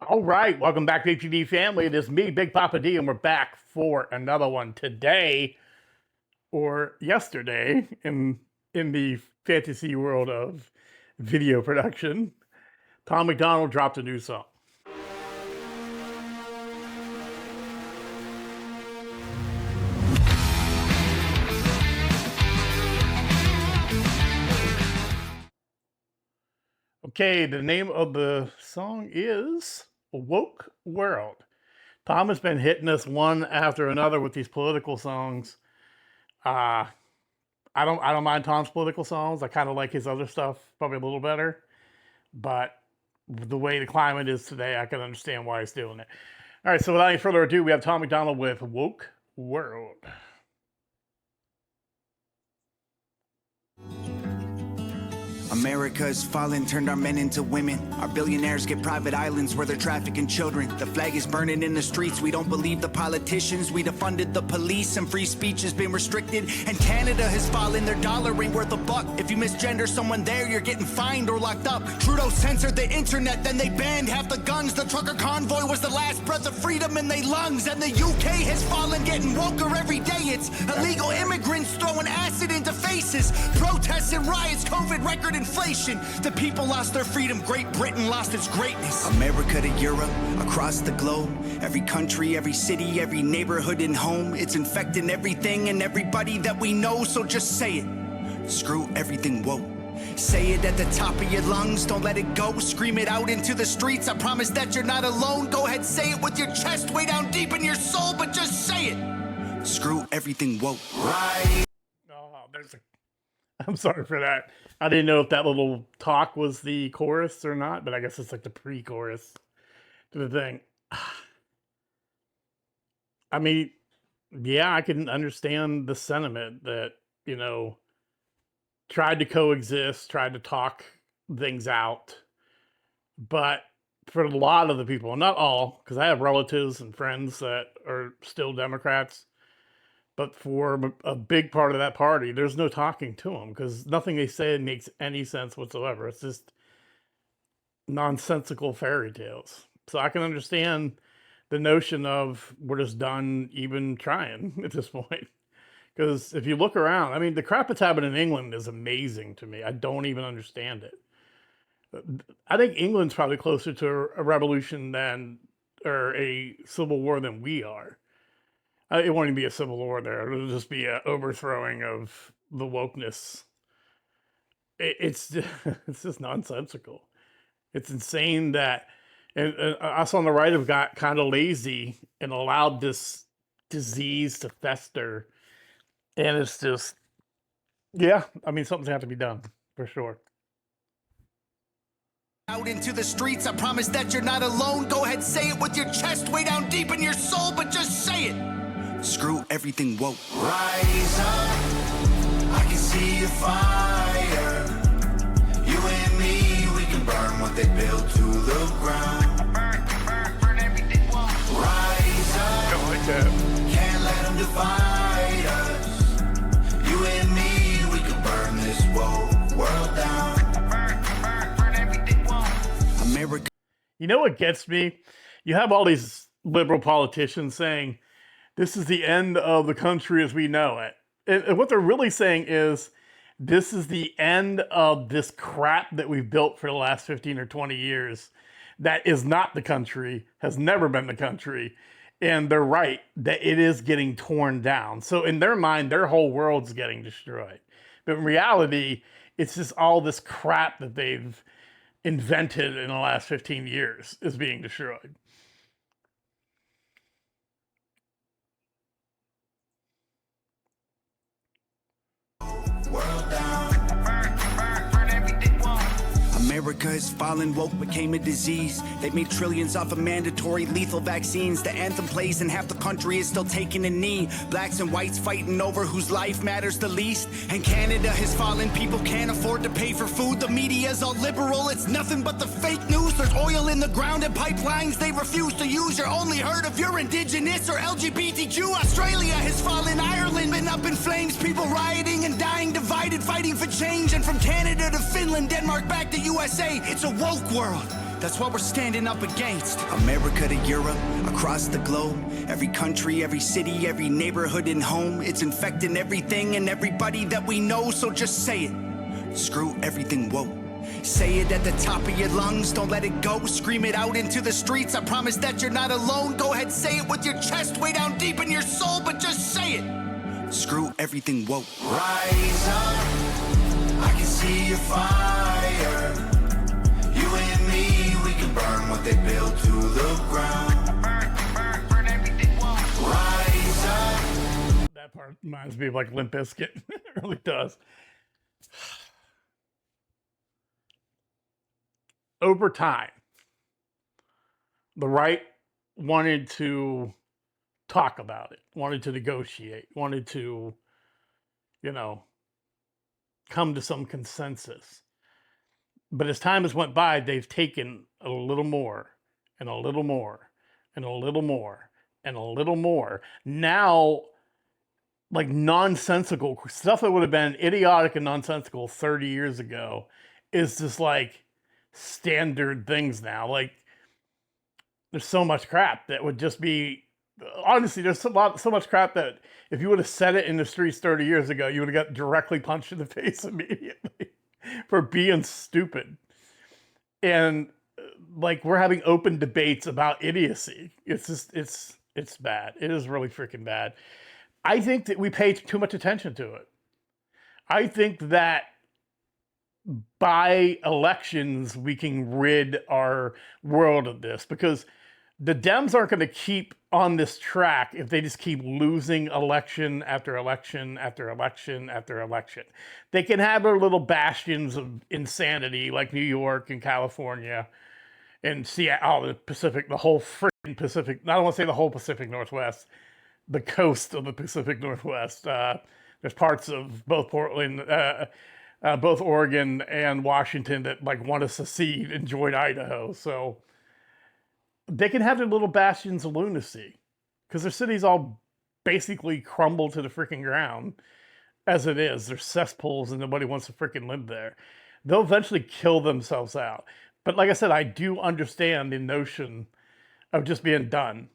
All right, welcome back to HED family. It is me, Big Papa D, and we're back for another one today, or yesterday, in the fantasy world of video production. Tom MacDonald dropped a new song. Okay, the name of the song is Woke World. Tom has been hitting us one after another with these political songs. I don't mind Tom's political songs. I kind of like his other stuff probably a little better. But the way the climate is today, I can understand why he's doing it. All right, so without any further ado, we have Tom MacDonald with Woke World. America is fallen, turned our men into women. Our billionaires get private islands where they're trafficking children. The flag is burning in the streets. We don't believe the politicians. We defunded the police and free speech has been restricted. And Canada has fallen, their dollar ain't worth a buck. If you misgender someone there, you're getting fined or locked up. Trudeau censored the internet, then they banned half the guns. The trucker convoy was the last breath of freedom in their lungs. And the UK has fallen, getting woker every day. It's illegal immigrants throwing acid into faces. Protests and riots, COVID record inflation. The people lost their freedom. Great Britain lost its greatness. America to Europe, across the globe. Every country, every city, every neighborhood and home. It's infecting everything and everybody that we know. So just say it. Screw everything woke. Say it at the top of your lungs. Don't let it go. Scream it out into the streets. I promise that you're not alone. Go ahead, say it with your chest way down deep in your soul. But just say it. Screw everything woke. Right. Oh, I'm sorry for that. I didn't know if that little talk was the chorus or not, but I guess it's like the pre-chorus to the thing. I mean, yeah, I can understand the sentiment that, tried to coexist, tried to talk things out. But for a lot of the people, not all, because I have relatives and friends that are still Democrats, but for a big part of that party, there's no talking to them because nothing they say makes any sense whatsoever. It's just nonsensical fairy tales. So I can understand the notion of we're just done even trying at this point. Because if you look around, I mean, the crap that's happened in England is amazing to me. I don't even understand it. I think England's probably closer to a revolution or a civil war than we are. It won't even be a civil war there. It'll just be an overthrowing of the wokeness. It's just nonsensical. It's insane that and us on the right have got kind of lazy and allowed this disease to fester. And it's just, yeah, I mean, something's have to be done for sure. Out into the streets, I promise that you're not alone. Go ahead, say it with your chest way down deep in your soul, but just say it. Screw everything woke. Rise up, I can see your fire. You and me, we can burn what they built to the ground. Burn everything woke. Rise up, Don't like that. Can't let them divide us. You and me, we can burn this woke world down. Burn everything woke. America. You know what gets me? You have all these liberal politicians saying, this is the end of the country as we know it. And what they're really saying is, this is the end of this crap that we've built for the last 15 or 20 years. That is not the country, has never been the country. And they're right, that it is getting torn down. So in their mind, their whole world's getting destroyed. But in reality, it's just all this crap that they've invented in the last 15 years is being destroyed. World down. Burn everything woke. America is fallen, woke became a disease. They made trillions off of mandatory lethal vaccines. The anthem plays and half the country is still taking a knee. Blacks and whites fighting over whose life matters the least. And Canada has fallen, people can't afford to pay for food. The media's all liberal, it's nothing but the fake news. There's oil in the ground and pipelines they refuse to use. You're only heard if you're indigenous or LGBTQ. Australia has fallen, Ireland been up in flames. People rioting and dying, divided, fighting for change. And from Canada to Finland, Denmark back to USA, it's a woke world. That's what we're standing up against. America to Europe, across the globe. Every country, every city, every neighborhood and home. It's infecting everything and everybody that we know, so just say it. Screw everything woke. Say it at the top of your lungs, don't let it go. Scream it out into the streets, I promise that you're not alone. Go ahead, say it with your chest way down deep in your soul, but just say it. Screw everything woke. Rise up, I can see your fire. You and me, we can burn what they built to the ground. Burn everything woke. Rise up. That part reminds me of like Limp Bizkit. It really does. Over time, the right wanted to talk about it, wanted to negotiate, wanted to, you know, come to some consensus. But as time has went by, they've taken a little more and a little more and a little more and a little more. Now, like nonsensical stuff that would have been idiotic and nonsensical 30 years ago is just like standard things now. Like there's so much crap that would just be, honestly, there's so much crap that if you would have said it in the streets 30 years ago, you would have got directly punched in the face immediately for being stupid. And like we're having open debates about idiocy. It's just, it's bad. It is really freaking bad. I think that we pay too much attention to it. I think that by elections, we can rid our world of this, because the Dems aren't going to keep on this track if they just keep losing election after election after election after election. They can have their little bastions of insanity like New York and California and Seattle, the Pacific, the whole freaking Pacific, I don't want to say the whole Pacific Northwest, the coast of the Pacific Northwest. There's parts of both Portland, both Oregon and Washington that like want to secede and join Idaho. So they can have their little bastions of lunacy because their cities all basically crumble to the freaking ground as it is. They're cesspools and nobody wants to freaking live there. They'll eventually kill themselves out. But like I said, I do understand the notion of just being done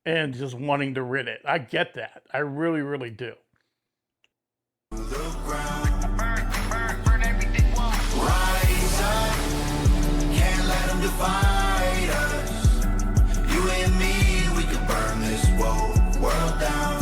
and just wanting to rid it. I get that. I really, really do. Divide us. You and me, we can burn this world down.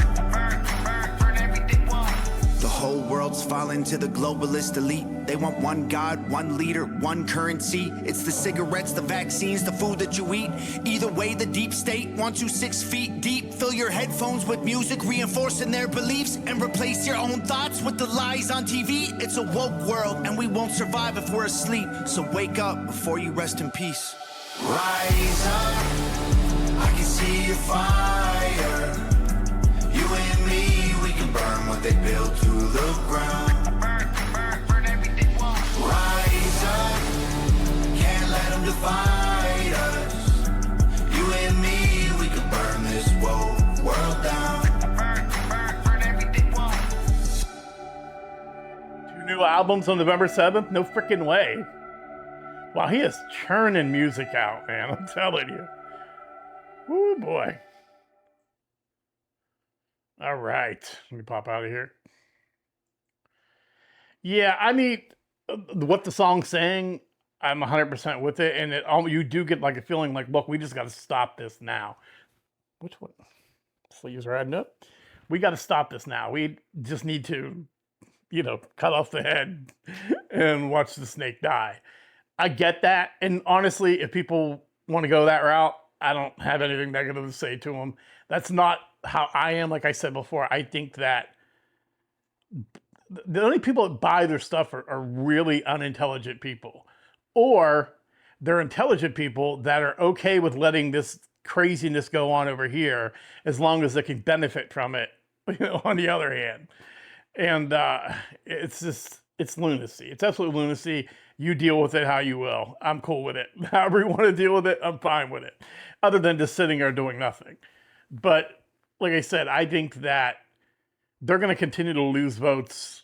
Burn everything wrong. The whole world's falling to the globalist elite. They want one God, one leader, one currency. It's the cigarettes, the vaccines, the food that you eat. Either way, the deep state wants you 6 feet deep. Fill your headphones with music, reinforcing their beliefs, and replace your own thoughts with the lies on TV. It's a woke world, and we won't survive if we're asleep. So wake up before you rest in peace. Rise up, I can see your fire. You and me, we can burn what they built to the ground. Burn everything wrong. Rise up, can't let them divide us. You and me, we can burn this world down. Burn everything wrong. 2 new albums on November 7th? No freaking way. Wow, he is churning music out, man. I'm telling you. Woo, boy. All right. Let me pop out of here. Yeah, I mean, what the song's saying, I'm 100% with it. And you do get like a feeling like, look, we just got to stop this now. Which one? Sleeves are adding up. We got to stop this now. We just need to, cut off the head and watch the snake die. I get that. And honestly, if people want to go that route, I don't have anything negative to say to them. That's not how I am. Like I said before, I think that the only people that buy their stuff are really unintelligent people. Or they're intelligent people that are okay with letting this craziness go on over here as long as they can benefit from it, on the other hand. And it's lunacy. It's absolute lunacy. You deal with it how you will. I'm cool with it. However you want to deal with it, I'm fine with it. Other than just sitting there doing nothing. But like I said, I think that they're going to continue to lose votes,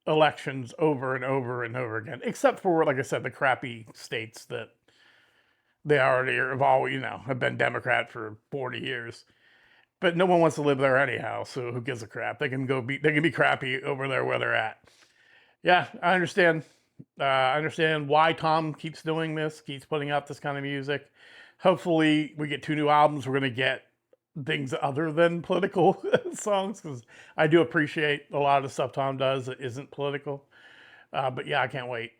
elections over and over and over again. Except for, like I said, the crappy states that They already have always, have been Democrat for 40 years. But no one wants to live there anyhow, so who gives a crap? They can be crappy over there where they're at. Yeah, I understand. I understand why Tom keeps doing this, keeps putting out this kind of music. Hopefully, we get 2 new albums. We're going to get things other than political songs, because I do appreciate a lot of the stuff Tom does that isn't political. But yeah, I can't wait.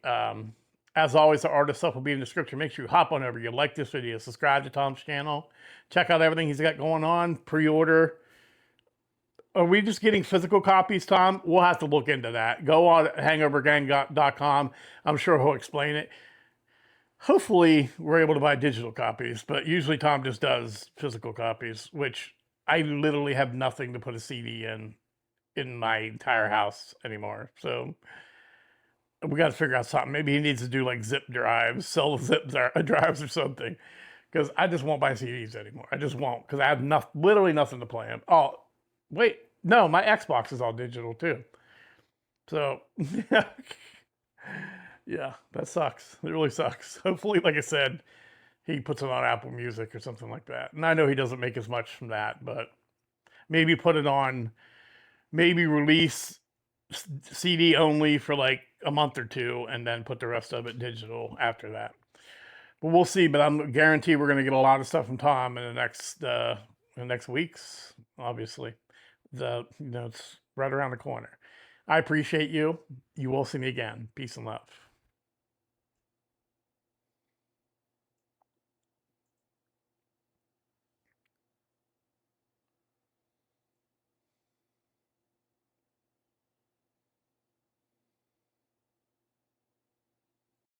As always, the artist stuff will be in the description. Make sure you hop on over. You like this video, subscribe to Tom's channel, check out everything he's got going on, pre-order. Are we just getting physical copies, Tom? We'll have to look into that. Go on hangovergang.com. I'm sure he'll explain it. Hopefully, we're able to buy digital copies, but usually Tom just does physical copies, which I literally have nothing to put a CD in my entire house anymore. So we got to figure out something. Maybe he needs to do like zip drives, sell zip drives or something, because I just won't buy CDs anymore. I just won't, because I have literally nothing to play them. Oh, wait, no, my Xbox is all digital too. So, yeah, that sucks. It really sucks. Hopefully, like I said, he puts it on Apple Music or something like that. And I know he doesn't make as much from that, but maybe put it on, maybe release CD only for like a month or two, and then put the rest of it digital after that. But we'll see. But I'm guaranteed we're going to get a lot of stuff from Tom in the next weeks. Obviously, it's right around the corner. I appreciate you. You will see me again. Peace and love.